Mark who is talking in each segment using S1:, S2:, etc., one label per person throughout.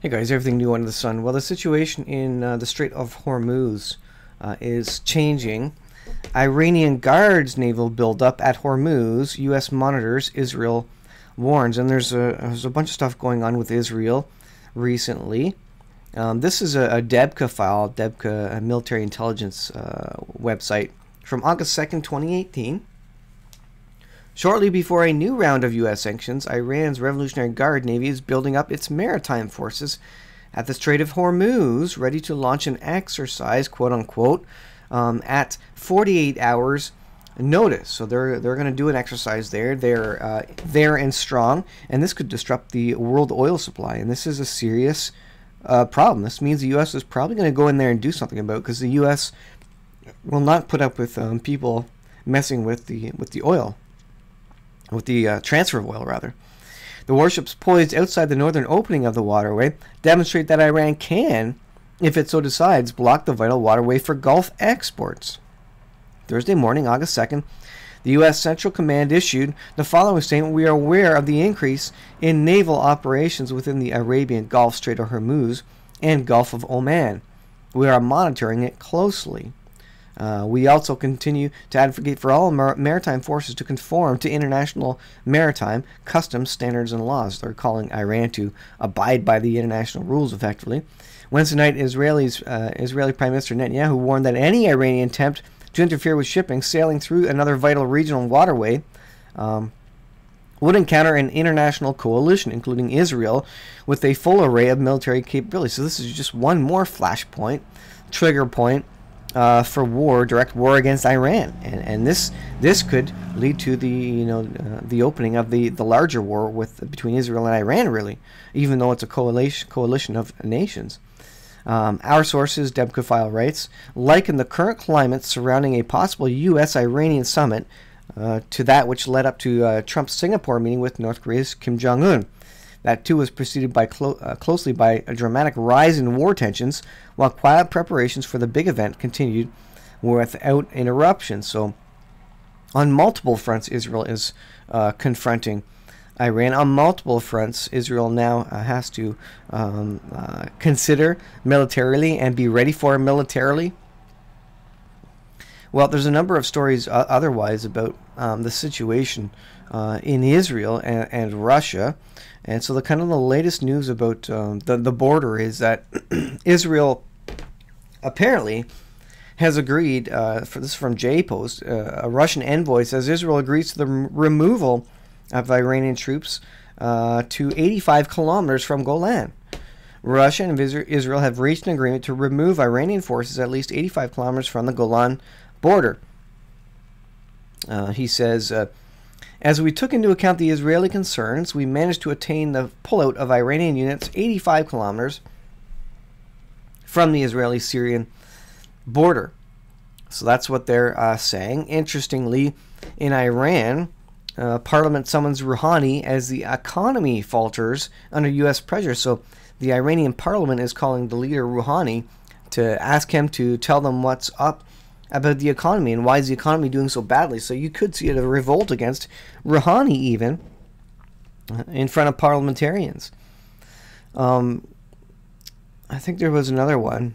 S1: Hey guys, everything new under the sun. Well, the situation in the Strait of Hormuz is changing. Iranian guards naval buildup at Hormuz. U.S. monitors. Israel warns. And there's a bunch of stuff going on with Israel recently. This is a DEBCA file, DEBCA military intelligence website from August 2nd, 2018. Shortly before a new round of U.S. sanctions, Iran's Revolutionary Guard Navy is building up its maritime forces at the Strait of Hormuz, ready to launch an exercise, quote-unquote, at 48 hours notice. So they're going to do an exercise there. They're there and strong, and this could disrupt the world oil supply, and this is a serious problem. This means the U.S. is probably going to go in there and do something about it, because the U.S. will not put up with people messing with the oil. With the transfer of oil, rather. The warships poised outside the northern opening of the waterway demonstrate that Iran can, if it so decides, block the vital waterway for Gulf exports. Thursday morning, August 2nd, the U.S. Central Command issued the following statement: "We are aware of the increase in naval operations within the Arabian Gulf, Strait of Hormuz, and Gulf of Oman. We are monitoring it closely. We also continue to advocate for all maritime forces to conform to international maritime customs standards and laws." They're calling Iran to abide by the international rules, effectively. Wednesday night, Israeli Prime Minister Netanyahu warned that any Iranian attempt to interfere with shipping sailing through another vital regional waterway would encounter an international coalition, including Israel, with a full array of military capabilities. So this is just one more flashpoint, trigger point, for war, direct war against Iran, and this could lead to the opening of the larger war between Israel and Iran, really, even though it's a coalition of nations. Our sources, DEBCA file writes, liken the current climate surrounding a possible U.S.-Iranian summit to that which led up to Trump's Singapore meeting with North Korea's Kim Jong-un. That too was preceded by closely by a dramatic rise in war tensions, while quiet preparations for the big event continued without interruption. So, on multiple fronts, Israel is confronting Iran. On multiple fronts, Israel now has to consider militarily and be ready for militarily. Well, there's a number of stories otherwise about the situation in Israel and Russia. And so the latest news about the border is that Israel apparently has agreed, for this is from J-Post, a Russian envoy says Israel agrees to the removal of Iranian troops to 85 kilometers from Golan. Russia and Israel have reached an agreement to remove Iranian forces at least 85 kilometers from the Golan border. He says, as we took into account the Israeli concerns, we managed to attain the pullout of Iranian units 85 kilometers from the Israeli-Syrian border. So that's what they're saying. Interestingly, in Iran, Parliament summons Rouhani as the economy falters under U.S. pressure. So the Iranian Parliament is calling the leader Rouhani to ask him to tell them what's up about the economy and why is the economy doing so badly. So you could see a revolt against Rouhani even in front of parliamentarians. I think there was another one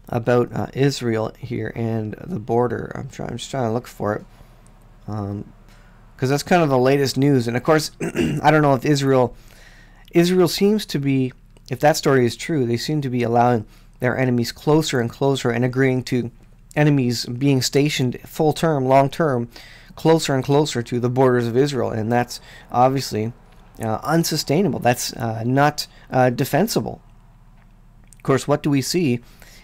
S1: about Israel here and the border. I'm just trying to look for it because that's kind of the latest news. And of course, I don't know if Israel seems to be, if that story is true, they seem to be allowing their enemies closer and closer and agreeing to enemies being stationed full term, long term, closer and closer to the borders of Israel. And that's obviously unsustainable. That's not defensible. Of course, what do we see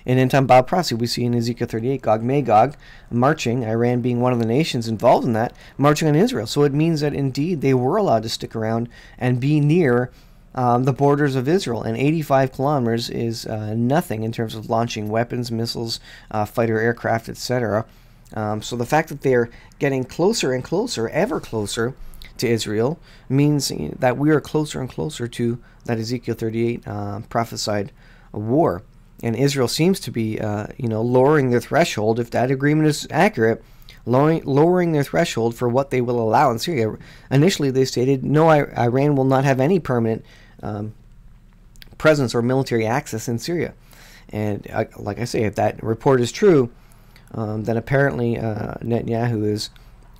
S1: in end time Bible prophecy? We see in Ezekiel 38, Gog Magog marching, Iran being one of the nations involved in that, marching on Israel. So it means that indeed they were allowed to stick around and be near the borders of Israel, and 85 kilometers is nothing in terms of launching weapons, missiles, fighter aircraft, etc. So the fact that they're getting closer and closer, ever closer to Israel, means that we are closer and closer to that Ezekiel 38 prophesied war. And Israel seems to be, lowering their threshold, if that agreement is accurate, lowering their threshold for what they will allow in Syria. Initially, they stated, no, Iran will not have any permanent presence or military access in Syria. And like I say, if that report is true, then apparently Netanyahu is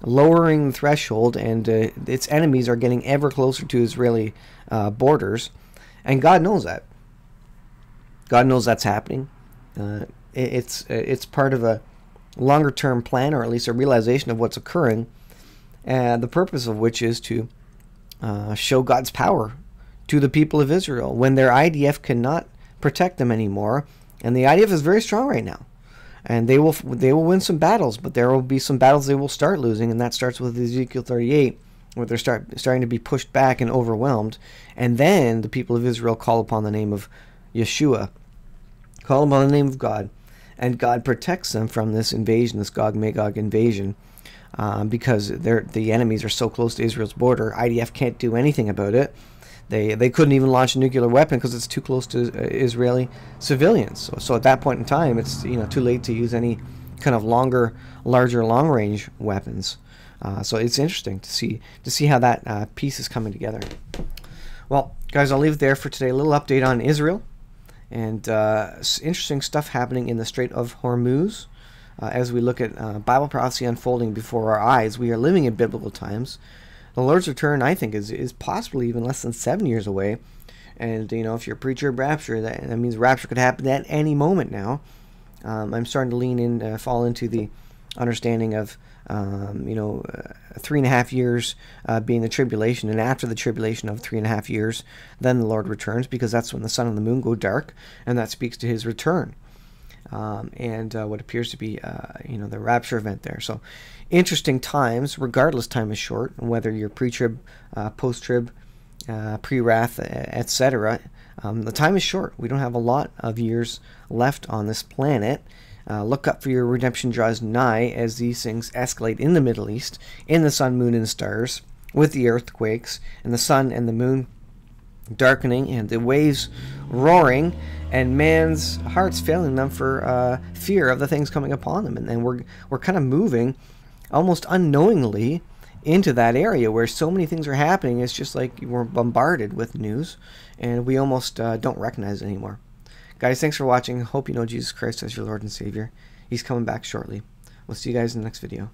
S1: lowering the threshold, and its enemies are getting ever closer to Israeli borders. And God knows that. God knows that's happening. It's part of a longer-term plan, or at least a realization of what's occurring, the purpose of which is to show God's power to the people of Israel when their IDF cannot protect them anymore. And the IDF is very strong right now, and they will win some battles, but there will be some battles they will start losing, and that starts with Ezekiel 38, where they're starting to be pushed back and overwhelmed. And then the people of Israel call upon the name of Yeshua, call upon the name of God, and God protects them from this invasion, this Gog-Magog invasion, because the enemies are so close to Israel's border. IDF can't do anything about it. They couldn't even launch a nuclear weapon because it's too close to Israeli civilians. So at that point in time, it's too late to use any kind of larger long-range weapons. So it's interesting to see how that piece is coming together. Well, guys, I'll leave it there for today. A little update on Israel, and interesting stuff happening in the Strait of Hormuz. As we look at Bible prophecy unfolding before our eyes, we are living in biblical times. The Lord's return, I think, is possibly even less than 7 years away. And, if you're a preacher of rapture, that means rapture could happen at any moment now. I'm starting to lean in, fall into the understanding of, 3.5 years being the tribulation, and after the tribulation of 3.5 years, then the Lord returns, because that's when the sun and the moon go dark, and that speaks to his return. And what appears to be, the rapture event there. So, interesting times. Regardless, time is short. Whether you're pre-trib, post-trib, pre-wrath, etc., the time is short. We don't have a lot of years left on this planet. Look up, for your redemption draws nigh, as these things escalate in the Middle East, in the sun, moon, and stars, with the earthquakes, and the sun and the moon darkening, and the waves roaring, and man's hearts failing them for fear of the things coming upon them. And then we're kind of moving almost unknowingly into that area where so many things are happening. It's just like we're bombarded with news, and we almost don't recognize it anymore. Guys, thanks for watching. Hope you know Jesus Christ as your Lord and Savior. He's coming back shortly. We'll see you guys in the next video.